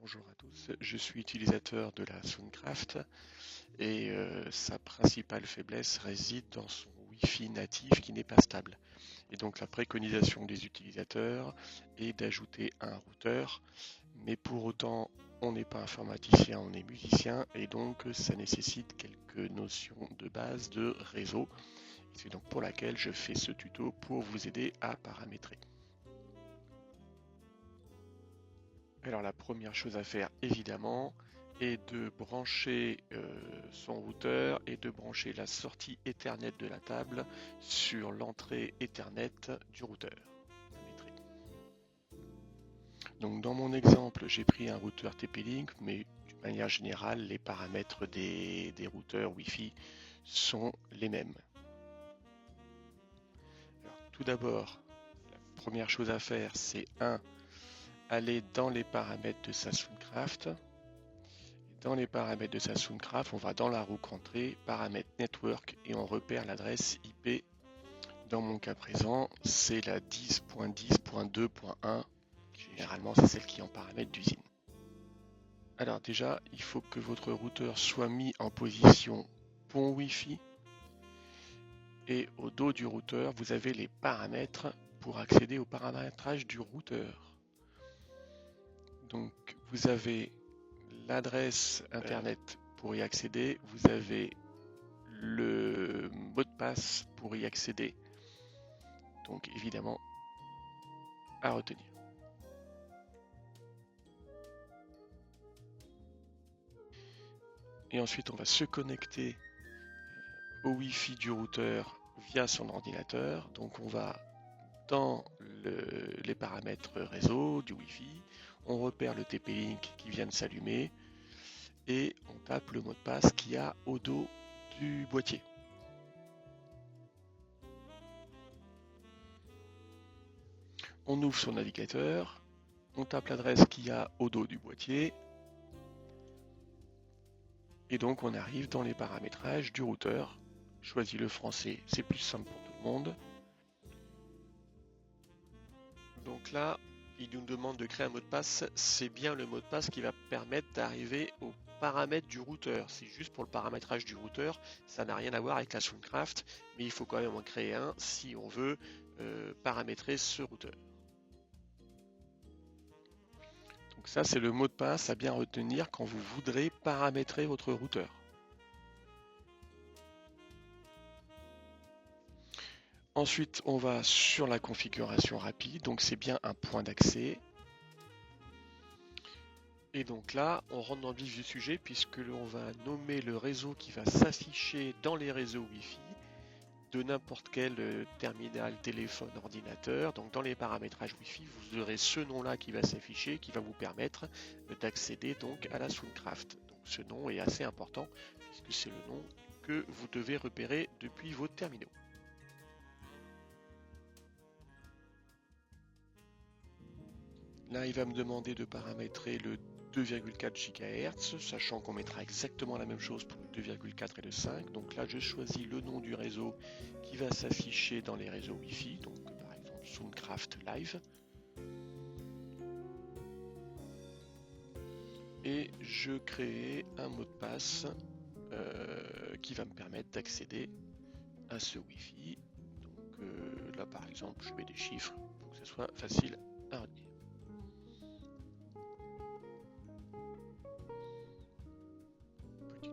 Bonjour à tous, je suis utilisateur de la Soundcraft et sa principale faiblesse réside dans son Wi-Fi natif qui n'est pas stable. Et donc la préconisation des utilisateurs est d'ajouter un routeur, mais pour autant on n'est pas informaticien, on est musicien et donc ça nécessite quelques notions de base de réseau. C'est donc pour laquelle je fais ce tuto pour vous aider à paramétrer. Alors la première chose à faire évidemment est de brancher son routeur et de brancher la sortie Ethernet de la table sur l'entrée Ethernet du routeur. Donc dans mon exemple, j'ai pris un routeur TP-Link, mais d'une manière générale, les paramètres des routeurs Wi-Fi sont les mêmes. Alors, tout d'abord, la première chose à faire, c'est aller dans les paramètres de sa Soundcraft. Dans les paramètres de sa Soundcraft, on va dans la roue entrée, paramètres network et on repère l'adresse IP. Dans mon cas présent, c'est la 10.10.2.1. Généralement, c'est celle qui est en paramètre d'usine. Alors déjà, il faut que votre routeur soit mis en position pont Wi-Fi. Et au dos du routeur, vous avez les paramètres pour accéder au paramétrage du routeur. Donc, vous avez l'adresse internet pour y accéder, vous avez le mot de passe pour y accéder. Donc évidemment à retenir. Et ensuite on va se connecter au Wi-Fi du routeur via son ordinateur. Donc on va dans les paramètres réseau du Wi-Fi, on repère le TP-Link qui vient de s'allumer et on tape le mot de passe qu'il y a au dos du boîtier. On ouvre son navigateur, on tape l'adresse qu'il y a au dos du boîtier et donc on arrive dans les paramétrages du routeur. Choisis le français, c'est plus simple pour tout le monde. Donc là, il nous demande de créer un mot de passe. C'est bien le mot de passe qui va permettre d'arriver aux paramètres du routeur. C'est juste pour le paramétrage du routeur. Ça n'a rien à voir avec la Soundcraft, mais il faut quand même en créer un si on veut paramétrer ce routeur. Donc ça, c'est le mot de passe à bien retenir quand vous voudrez paramétrer votre routeur. Ensuite, on va sur la configuration rapide, donc c'est bien un point d'accès. Et donc là, on rentre dans le vif du sujet puisque l'on va nommer le réseau qui va s'afficher dans les réseaux Wi-Fi de n'importe quel terminal, téléphone, ordinateur. Donc dans les paramétrages Wi-Fi, vous aurez ce nom-là qui va s'afficher, qui va vous permettre d'accéder donc à la Soundcraft. Donc ce nom est assez important puisque c'est le nom que vous devez repérer depuis vos terminaux. Là, il va me demander de paramétrer le 2,4 GHz, sachant qu'on mettra exactement la même chose pour le 2,4 et le 5. Donc là, je choisis le nom du réseau qui va s'afficher dans les réseaux Wi-Fi, donc par exemple Soundcraft Live. Et je crée un mot de passe qui va me permettre d'accéder à ce Wi-Fi. Donc là, par exemple, je mets des chiffres pour que ce soit facile à retenir.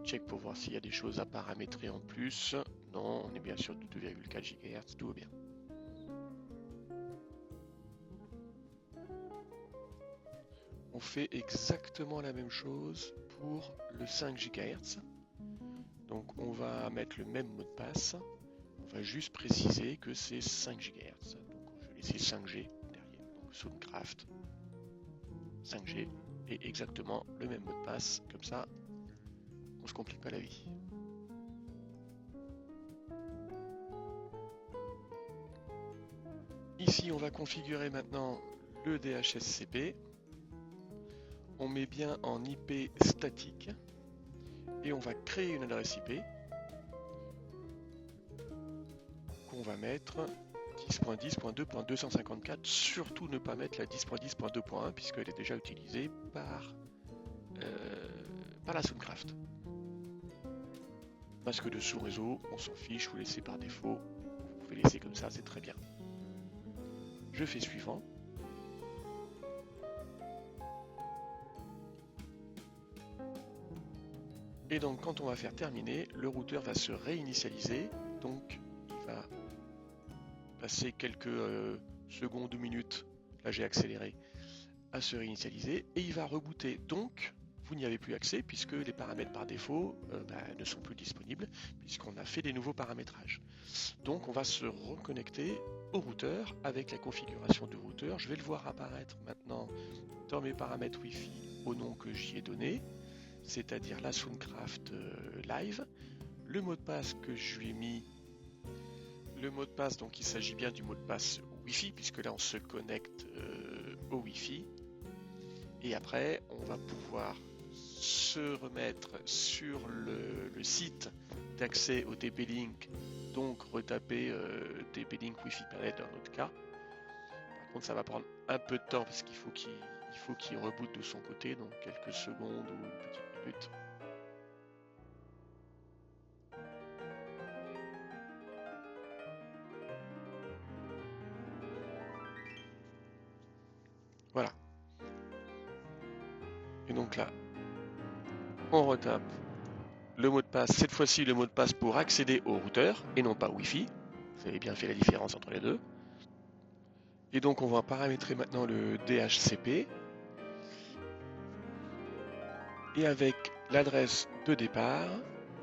Check pour voir s'il y a des choses à paramétrer en plus. Non, on est bien sûr de 2,4 GHz, tout va bien. On fait exactement la même chose pour le 5 GHz. Donc on va mettre le même mot de passe. On va juste préciser que c'est 5 GHz. Donc je vais laisser 5G derrière. Donc Soundcraft 5G et exactement le même mot de passe. Comme ça, on se complique pas la vie. Ici, on va configurer maintenant le DHCP. On met bien en IP statique et on va créer une adresse IP qu'on va mettre 10.10.2.254. Surtout ne pas mettre la 10.10.2.1 puisqu'elle est déjà utilisée par par la Soundcraft. Masque de sous-réseau, on s'en fiche, vous laissez par défaut. Vous pouvez laisser comme ça, c'est très bien. Je fais suivant. Et donc quand on va faire terminer, le routeur va se réinitialiser. Donc il va passer quelques secondes ou minutes, là j'ai accéléré, à se réinitialiser et il va rebooter. Donc vous n'y avez plus accès puisque les paramètres par défaut ne sont plus disponibles puisqu'on a fait des nouveaux paramétrages. Donc on va se reconnecter au routeur avec la configuration du routeur. Je vais le voir apparaître maintenant dans mes paramètres Wi-Fi au nom que j'y ai donné, c'est-à-dire la Soundcraft Live. Le mot de passe que je lui ai mis, le mot de passe, donc il s'agit bien du mot de passe Wi-Fi puisque là on se connecte au Wi-Fi. Et après, on va pouvoir se remettre sur le site d'accès au DP-Link, donc retaper DP-Link Wi-Fi Planet dans notre cas. Par contre, ça va prendre un peu de temps parce qu'il faut qu'il reboot de son côté, donc quelques secondes ou une petite minute. Voilà. Et donc là, on retape le mot de passe, cette fois-ci le mot de passe pour accéder au routeur et non pas au Wi-Fi. Vous avez bien fait la différence entre les deux. Et donc on va paramétrer maintenant le DHCP. Et avec l'adresse de départ,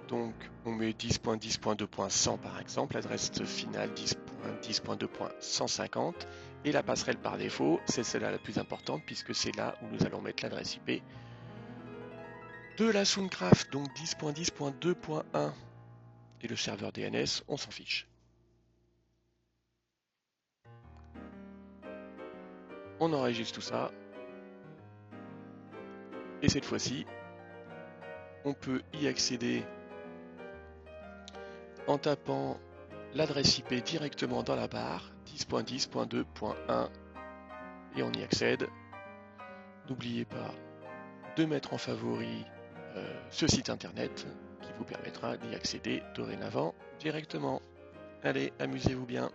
donc on met 10.10.2.100 par exemple, l'adresse finale 10.10.2.150 et la passerelle par défaut, c'est celle-là la plus importante puisque c'est là où nous allons mettre l'adresse IP de la Soundcraft, donc 10.10.2.1 et le serveur DNS, on s'en fiche. On enregistre tout ça et cette fois-ci, on peut y accéder en tapant l'adresse IP directement dans la barre 10.10.2.1 et on y accède. N'oubliez pas de mettre en favori ce site internet qui vous permettra d'y accéder dorénavant directement. Allez, amusez-vous bien.